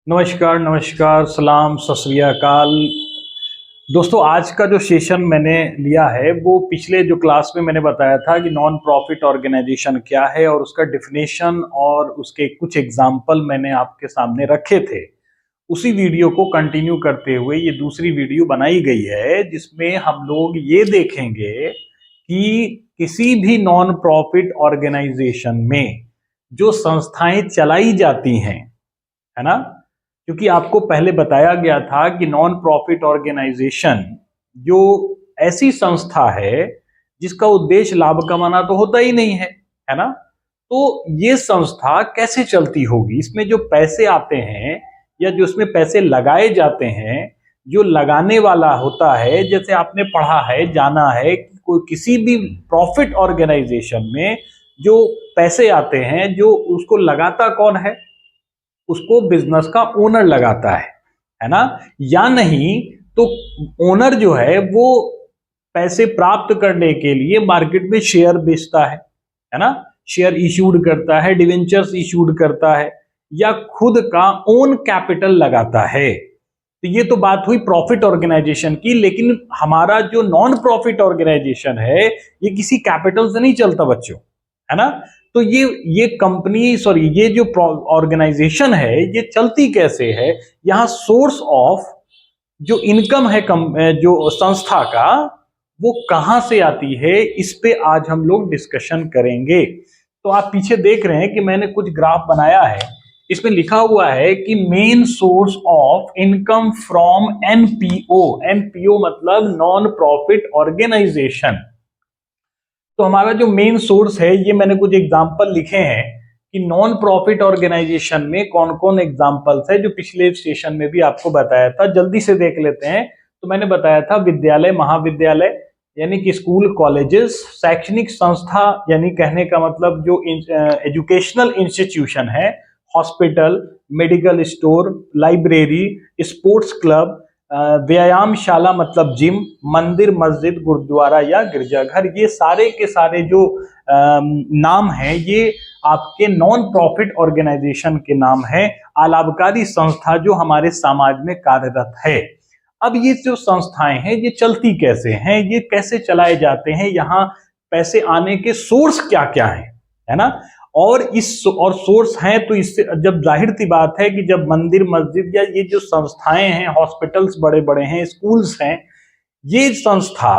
नमस्कार नमस्कार, सलाम, सत श्री अकाल। दोस्तों, आज का जो सेशन मैंने लिया है वो पिछले जो क्लास में मैंने बताया था कि नॉन प्रॉफिट ऑर्गेनाइजेशन क्या है और उसका डिफिनेशन और उसके कुछ एग्जाम्पल मैंने आपके सामने रखे थे। उसी वीडियो को कंटिन्यू करते हुए ये दूसरी वीडियो बनाई गई है जिसमें हम लोग ये देखेंगे कि किसी भी नॉन प्रॉफिट ऑर्गेनाइजेशन में जो संस्थाएं चलाई जाती हैं, है ना, क्योंकि आपको पहले बताया गया था कि नॉन प्रॉफिट ऑर्गेनाइजेशन जो ऐसी संस्था है जिसका उद्देश्य लाभ कमाना तो होता ही नहीं है ना। तो ये संस्था कैसे चलती होगी, इसमें जो पैसे आते हैं या जो इसमें पैसे लगाए जाते हैं, जो लगाने वाला होता है, जैसे आपने पढ़ा है, जाना है, कोई किसी भी प्रॉफिट ऑर्गेनाइजेशन में जो पैसे आते हैं, जो उसको लगाता कौन है, उसको बिजनेस का ओनर लगाता है ना। या नहीं तो ओनर जो है वो पैसे प्राप्त करने के लिए मार्केट में शेयर बेचता है ना, शेयर इशूड करता है, डिवेंचर्स इशूड करता है, या खुद का ओन कैपिटल लगाता है। तो ये तो बात हुई प्रॉफिट ऑर्गेनाइजेशन की, लेकिन हमारा जो नॉन प्रॉफिट ऑर्गेनाइजेशन है ये किसी कैपिटल से नहीं चलता बच्चों, है ना। तो ये कंपनी, सॉरी, ये जो ऑर्गेनाइजेशन है ये चलती कैसे है, यहां सोर्स ऑफ जो इनकम है जो संस्था का, वो कहां से आती है, इस पे आज हम लोग डिस्कशन करेंगे। तो आप पीछे देख रहे हैं कि मैंने कुछ ग्राफ बनाया है, इसमें लिखा हुआ है कि main source of income from NPO. NPO मतलब नॉन प्रॉफिट ऑर्गेनाइजेशन। तो हमारा जो मेन सोर्स है, ये मैंने कुछ एग्जांपल लिखे हैं कि नॉन प्रॉफिट ऑर्गेनाइजेशन में कौन कौन एग्जांपल्स है, जो पिछले सेशन में भी आपको बताया था। जल्दी से देख लेते हैं। तो मैंने बताया था विद्यालय, महाविद्यालय यानी कि स्कूल, कॉलेजेस, शैक्षणिक संस्था यानी कहने का मतलब जो एजुकेशनल इंस्टीट्यूशन है, hospital, medical store, library, sports club, व्यायामशाला मतलब जिम, मंदिर, मस्जिद, गुरुद्वारा या गिरजाघर, ये सारे के सारे जो नाम हैं ये आपके नॉन प्रॉफिट ऑर्गेनाइजेशन के नाम है, अलाभकारी संस्था जो हमारे समाज में कार्यरत है। अब ये जो संस्थाएं हैं ये चलती कैसे हैं, ये कैसे चलाए जाते हैं, यहाँ पैसे आने के सोर्स क्या क्या है ना। और सोर्स हैं तो इससे जब जाहिर सी बात है कि जब मंदिर, मस्जिद या ये जो संस्थाएं हैं, हॉस्पिटल्स बड़े बड़े हैं, स्कूल्स हैं, ये संस्था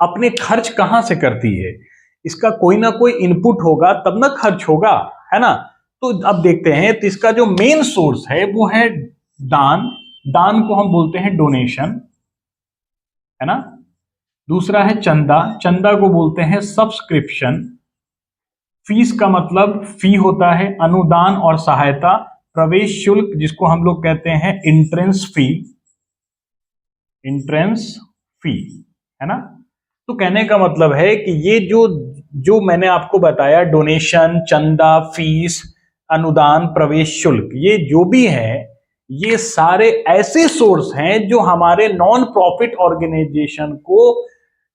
अपने खर्च कहां से करती है, इसका कोई ना कोई इनपुट होगा तब ना खर्च होगा, है ना। तो अब देखते हैं, तो इसका जो मेन सोर्स है वो है दान। दान को हम बोलते हैं डोनेशन, है ना। दूसरा है चंदा। चंदा को बोलते हैं सब्सक्रिप्शन। फीस का मतलब फी होता है, अनुदान और सहायता। प्रवेश शुल्क जिसको हम लोग कहते हैं एंट्रेंस फी, एंट्रेंस फी, है ना। तो कहने का मतलब है कि ये जो मैंने आपको बताया, डोनेशन, चंदा, फीस, अनुदान, प्रवेश शुल्क, ये जो भी है ये सारे ऐसे सोर्स हैं जो हमारे नॉन प्रॉफिट ऑर्गेनाइजेशन को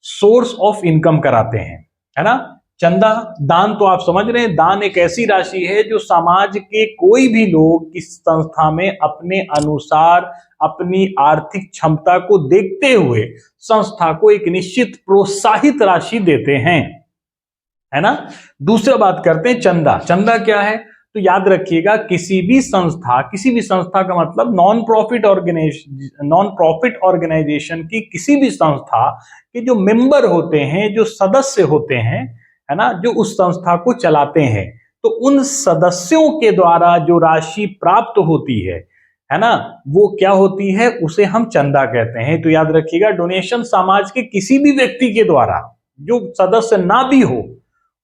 सोर्स ऑफ इनकम कराते हैं, है ना। चंदा, दान तो आप समझ रहे हैं, दान एक ऐसी राशि है जो समाज के कोई भी लोग इस संस्था में अपने अनुसार अपनी आर्थिक क्षमता को देखते हुए संस्था को एक निश्चित प्रोत्साहित राशि देते हैं, है ना। दूसरा बात करते हैं चंदा। चंदा क्या है, तो याद रखिएगा, किसी भी संस्था का मतलब नॉन प्रॉफिट ऑर्गेनाइजेशन की किसी भी संस्था के जो मेंबर होते हैं, जो सदस्य होते हैं, है ना, जो उस संस्था को चलाते हैं, तो उन सदस्यों के द्वारा जो राशि प्राप्त होती है ना, वो क्या होती है, उसे हम चंदा कहते हैं। तो याद रखिएगा, डोनेशन समाज के किसी भी व्यक्ति के द्वारा, जो सदस्य ना भी हो,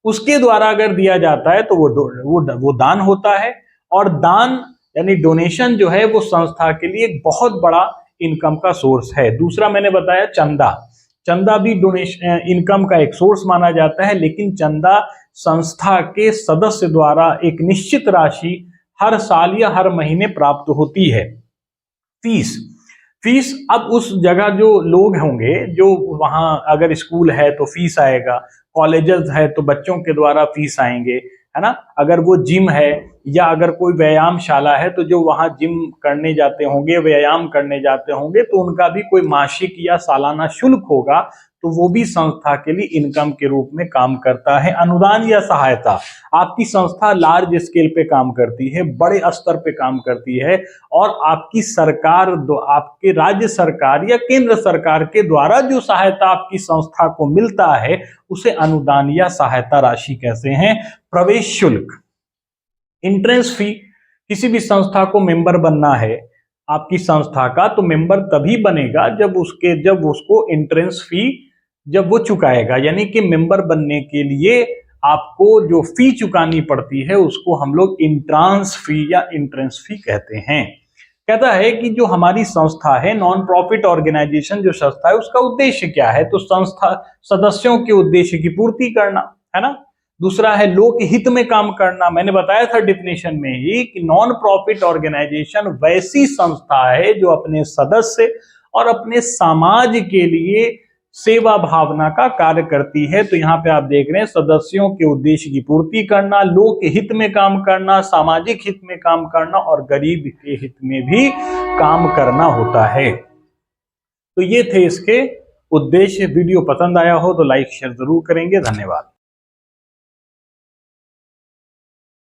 उसके द्वारा अगर दिया जाता है तो वो दान होता है। और दान यानी डोनेशन जो है वो संस्था के लिए एक बहुत बड़ा इनकम का सोर्स है। दूसरा मैंने बताया चंदा। चंदा भी डोनेशन इनकम का एक सोर्स माना जाता है, लेकिन चंदा संस्था के सदस्य द्वारा एक निश्चित राशि हर साल या हर महीने प्राप्त होती है। फीस, फीस अब उस जगह जो लोग होंगे, जो वहां अगर स्कूल है तो फीस आएगा, कॉलेजेस है तो बच्चों के द्वारा फीस आएंगे, है ना। अगर वो जिम है या अगर कोई व्यायामशाला है तो जो वहां जिम करने जाते होंगे, व्यायाम करने जाते होंगे, तो उनका भी कोई मासिक या सालाना शुल्क होगा, तो वो भी संस्था के लिए इनकम के रूप में काम करता है। अनुदान या सहायता, आपकी संस्था लार्ज स्केल पे काम करती है, बड़े स्तर पे काम करती है, और आपकी सरकार, आपके राज्य सरकार या केंद्र सरकार के द्वारा जो सहायता आपकी संस्था को मिलता है उसे अनुदान या सहायता राशि कहते हैं। प्रवेश शुल्क, एंट्रेंस फी, किसी भी संस्था को मेंबर बनना है आपकी संस्था का, तो मेंबर तभी बनेगा जब उसको एंट्रेंस फी जब वो चुकाएगा, यानी कि मेंबर बनने के लिए आपको जो फी चुकानी पड़ती है उसको हम लोग इंट्रांस फी या एंट्रेंस फी कहते हैं। कहता है कि जो हमारी संस्था है, नॉन प्रॉफिट ऑर्गेनाइजेशन जो संस्था है, उसका उद्देश्य क्या है, तो संस्था सदस्यों के उद्देश्य की पूर्ति करना है ना। दूसरा है लोक हित में काम करना। मैंने बताया था डिफिनेशन में ही कि नॉन प्रॉफिट ऑर्गेनाइजेशन वैसी संस्था है जो अपने सदस्य और अपने समाज के लिए सेवा भावना का कार्य करती है। तो यहाँ पे आप देख रहे हैं सदस्यों के उद्देश्य की पूर्ति करना, लोक हित में काम करना, सामाजिक हित में काम करना और गरीब के हित में भी काम करना होता है। तो ये थे इसके उद्देश्य। वीडियो पसंद आया हो तो लाइक शेयर जरूर करेंगे। धन्यवाद।